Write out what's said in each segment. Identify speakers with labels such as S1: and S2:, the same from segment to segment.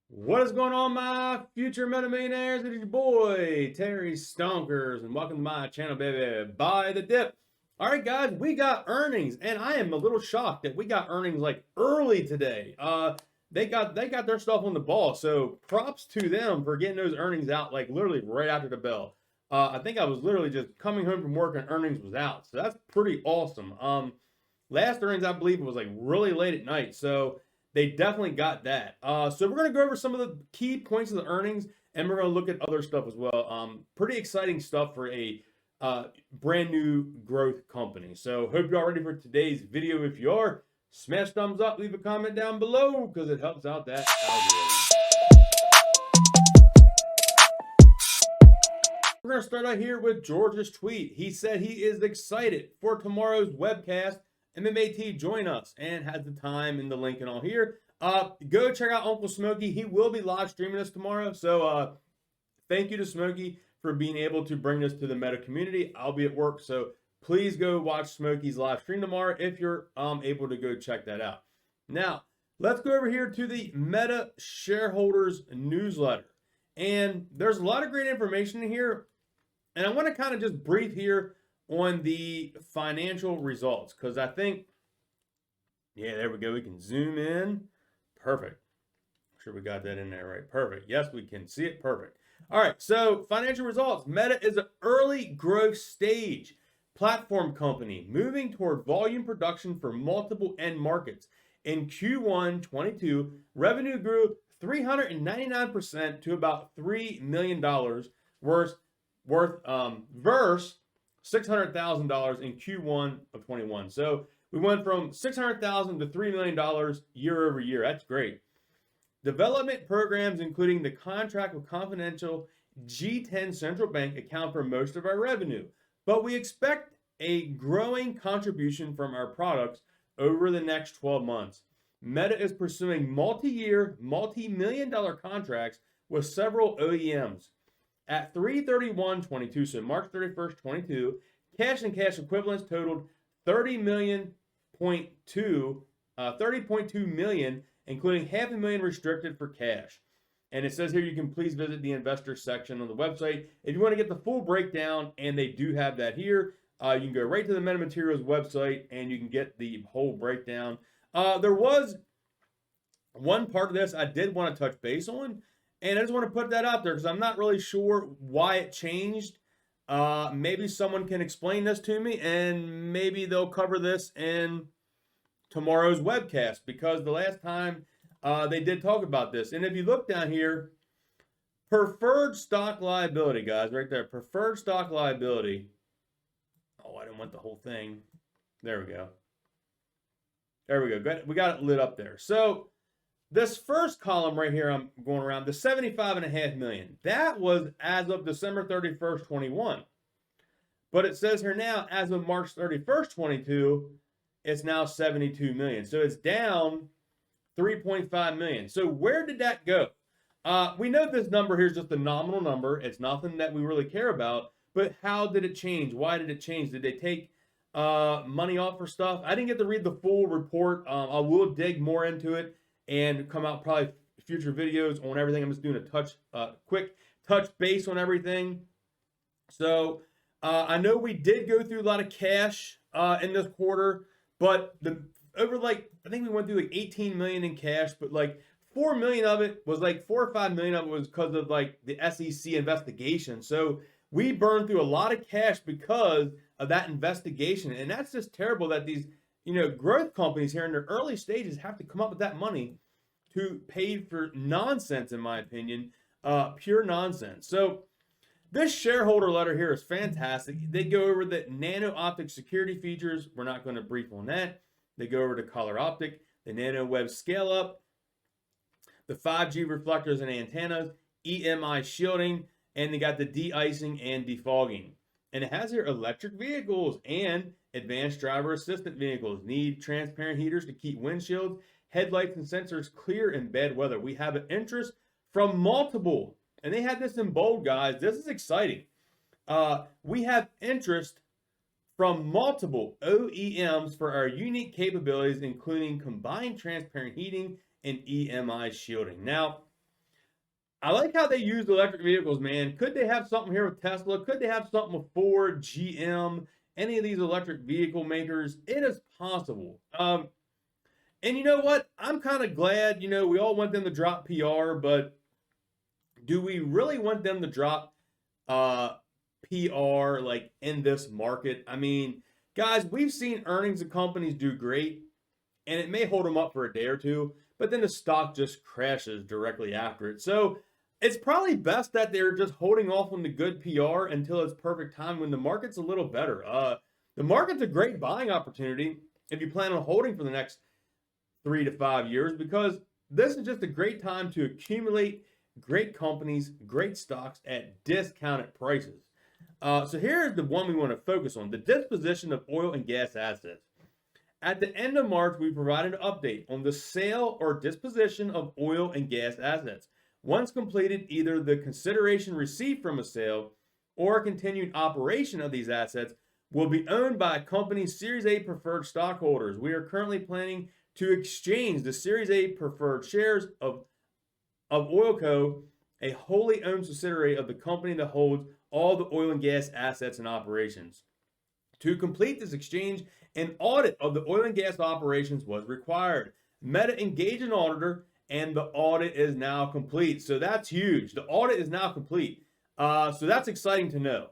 S1: What is going on, my future meta millionaires? It is your boy, Terry Stonkers, and welcome to my channel, baby. Buy the dip. All right, guys, we got earnings, and I am a little shocked that we got earnings like early today. They got their stuff on the ball, so props to them for getting those earnings out like literally right after the bell. I think I was literally just coming home from work and earnings was out, so that's pretty awesome. Last earnings, I believe, was like really late at night, so they definitely got that. So we're going to go over some of the key points of the earnings, and we're going to look at other stuff as well. Pretty exciting stuff for a brand new growth company. So hope you're all ready for today's video. If you are, smash thumbs up, leave a comment down below because it helps out that algorithm. We're going to start out here with George's tweet. He said he is excited for tomorrow's webcast. Mmat, join us, and has the time and the link and all here. Go check out Uncle Smokey. He will be live streaming this tomorrow. So thank you to Smokey for being able to bring this to the meta community. I'll be at work, so please go watch Smokey's live stream tomorrow if you're able to go check that out. Now, let's go over here to the Meta Shareholders newsletter. And there's a lot of great information in here. And I want to kind of just brief here on the financial results because I think, yeah, there we go. We can zoom in. Perfect. I'm sure we got that in there, right? Perfect. Yes, we can see it. Perfect. All right. So financial results. Meta is an early growth stage platform company moving toward volume production for multiple end markets. In Q1 22, revenue grew 399% to about $3 million versus $600,000 in Q1 of 21. So we went from $600,000 to $3 million year over year. That's great. Development programs, including the contract with confidential G10 central bank, account for most of our revenue, but we expect a growing contribution from our products over the next 12 months. Meta is pursuing multi-year, multi-million-dollar contracts with several OEMs. At 3/31/22, so March 31st, 22, cash and cash equivalents totaled $30.2 million, including $500,000 restricted for cash. And it says here you can please visit the investor section on the website if you want to get the full breakdown, and they do have that here. You can go right to the MetaMaterials website and you can get the whole breakdown. There was one part of this I did want to touch base on. And I just want to put that out there because I'm not really sure why it changed. Maybe someone can explain this to me, and maybe they'll cover this in tomorrow's webcast because the last time they did talk about this. And if you look down here, preferred stock liability, guys, right there, preferred stock liability. Oh, I didn't want the whole thing. There we go. There we go. We got it lit up there. So this first column right here, I'm going around, the $75.5 million. That was as of December 31st, 21. But it says here now, as of March 31st, 22, it's now $72 million. So it's down $3.5 million. So where did that go? We know this number here is just a nominal number. It's nothing that we really care about. But how did it change? Why did it change? Did they take money off for stuff? I didn't get to read the full report. I will dig more into it and come out probably future videos on everything. I'm just doing a quick touch base on everything. So I know we did go through a lot of cash in this quarter, but I think we went through like 18 million in cash, but like 4 million of it was like 4 or 5 million of it was because of like the SEC investigation. So we burned through a lot of cash because of that investigation, and that's just terrible that these growth companies here in their early stages have to come up with that money to pay for nonsense, in my opinion, pure nonsense. So this shareholder letter here is fantastic. They go over the nano optic security features. We're not going to brief on that. They go over to color optic, the nano web scale up, the 5G reflectors and antennas, EMI shielding, and they got the de-icing and defogging. And it has here electric vehicles and advanced driver assistant vehicles. Need transparent heaters to keep windshields, headlights, and sensors clear in bad weather. We have an interest from multiple, and they had this in bold, guys. This is exciting. We have interest from multiple OEMs for our unique capabilities, including combined transparent heating and EMI shielding. Now, I like how they use electric vehicles, man. Could they have something here with Tesla? Could they have something with Ford, GM, any of these electric vehicle makers? It is possible. And you know what? I'm kind of glad, we all want them to drop PR, but do we really want them to drop uh, PR like in this market? I mean, guys, we've seen earnings of companies do great, and it may hold them up for a day or two, but then the stock just crashes directly after it. So it's probably best that they're just holding off on the good PR until it's perfect time when the market's a little better. The market's a great buying opportunity if you plan on holding for the next 3 to 5 years, because this is just a great time to accumulate great companies, great stocks at discounted prices. So here's the one we want to focus on: the disposition of oil and gas assets. At the end of March, we provided an update on the sale or disposition of oil and gas assets. Once completed, either the consideration received from a sale or continued operation of these assets will be owned by a company's Series A preferred stockholders. We are currently planning to exchange the Series A preferred shares of Oilco, a wholly owned subsidiary of the company that holds all the oil and gas assets and operations. To complete this exchange, an audit of the oil and gas operations was required. Meta engaged an auditor, and the audit is now complete. So that's huge. The audit is now complete. So that's exciting to know.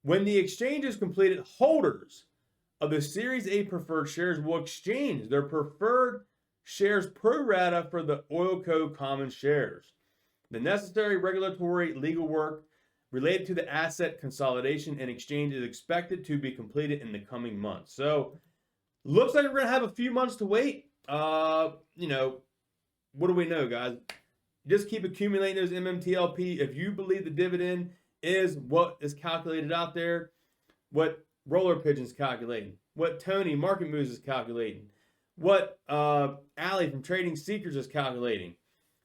S1: When the exchange is completed, holders of the Series A preferred shares will exchange their preferred shares pro rata for the Oilco common shares. The necessary regulatory legal work related to the asset consolidation and exchange is expected to be completed in the coming months. So, looks like we're going to have a few months to wait. What do we know, guys? Just keep accumulating those MMTLP. If you believe the dividend is what is calculated out there, what Roller Pigeon's calculating, what Tony Market Moves is calculating, what Ali from Trading Seekers is calculating.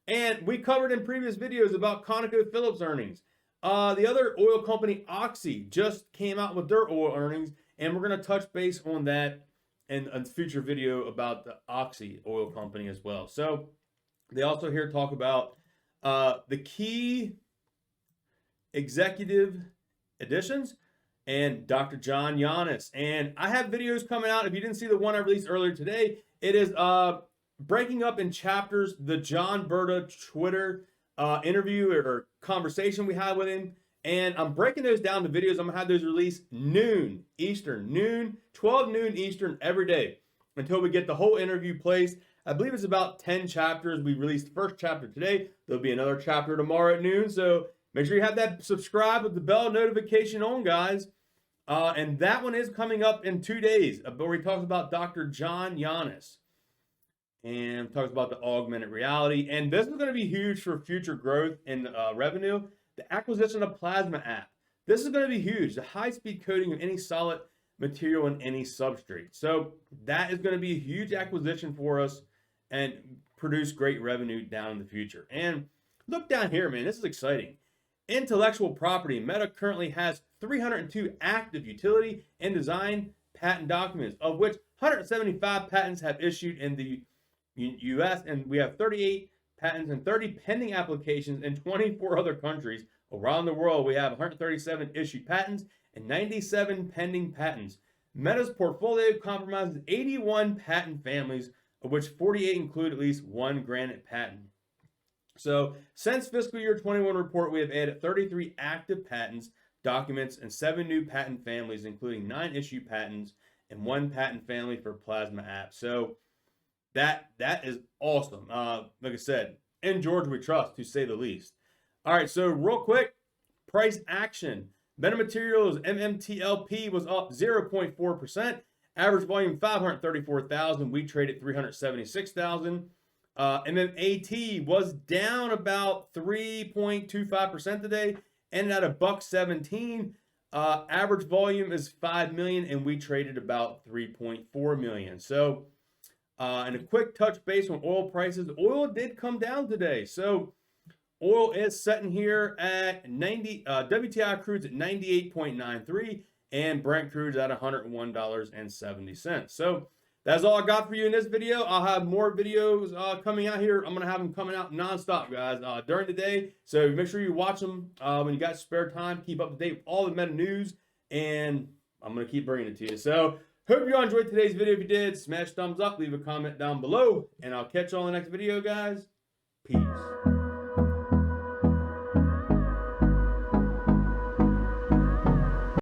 S1: And we covered in previous videos about ConocoPhillips earnings. The other oil company, Oxy, just came out with their oil earnings, and we're going to touch base on that in a future video about the Oxy oil company as well. So they also here talk about the key executive additions and Dr. John Yanis. And I have videos coming out. If you didn't see the one I released earlier today, it is breaking up in chapters the John Berta Twitter interview or conversation we had with him. And I'm breaking those down to videos. I'm going to have those released noon Eastern, 12 noon Eastern every day until we get the whole interview placed. I believe it's about 10 chapters. We released the first chapter today. There'll be another chapter tomorrow at noon. So make sure you have that subscribe with the bell notification on, guys. And that one is coming up in 2 days, where he talks about Dr. John Yanis and talks about the augmented reality. And this is going to be huge for future growth in revenue. The acquisition of Plasma app. This is going to be huge. The high-speed coating of any solid material in any substrate. So that is going to be a huge acquisition for us and produce great revenue down in the future. And look down here, man. This is exciting. Intellectual property. Meta currently has 302 active utility and design patent documents, of which 175 patents have issued in the US, and we have 38 patents and 30 pending applications in 24 other countries. Around the world, we have 137 issued patents and 97 pending patents. Meta's portfolio comprises 81 patent families, of which 48 include at least one granted patent. So, since fiscal year 21 report, we have added 33 active patents, documents, and 7 new patent families, including 9 issued patents and 1 patent family for Plasma app. So, that is awesome. Like I said, in Georgia we trust, to say the least. All right, so real quick, price action. Metamaterials MMTLP was up 0.4%. Average volume 534,000. We traded 376,000. Mmat was down about 3.25% today, ended at $1.17. Average volume is 5 million, and we traded about 3.4 million. So, and a quick touch base on oil prices. Oil did come down today. So oil is sitting here at 90. WTI crude's at 98.93, and Brent crude's at $101.70. So that's all I got for you in this video. I'll have more videos coming out here. I'm going to have them coming out nonstop, guys, during the day. So make sure you watch them when you got spare time. Keep up to date with all the meta news, and I'm going to keep bringing it to you. So hope you all enjoyed today's video. If you did, smash thumbs up, leave a comment down below, and I'll catch you all in the next video, guys. Peace.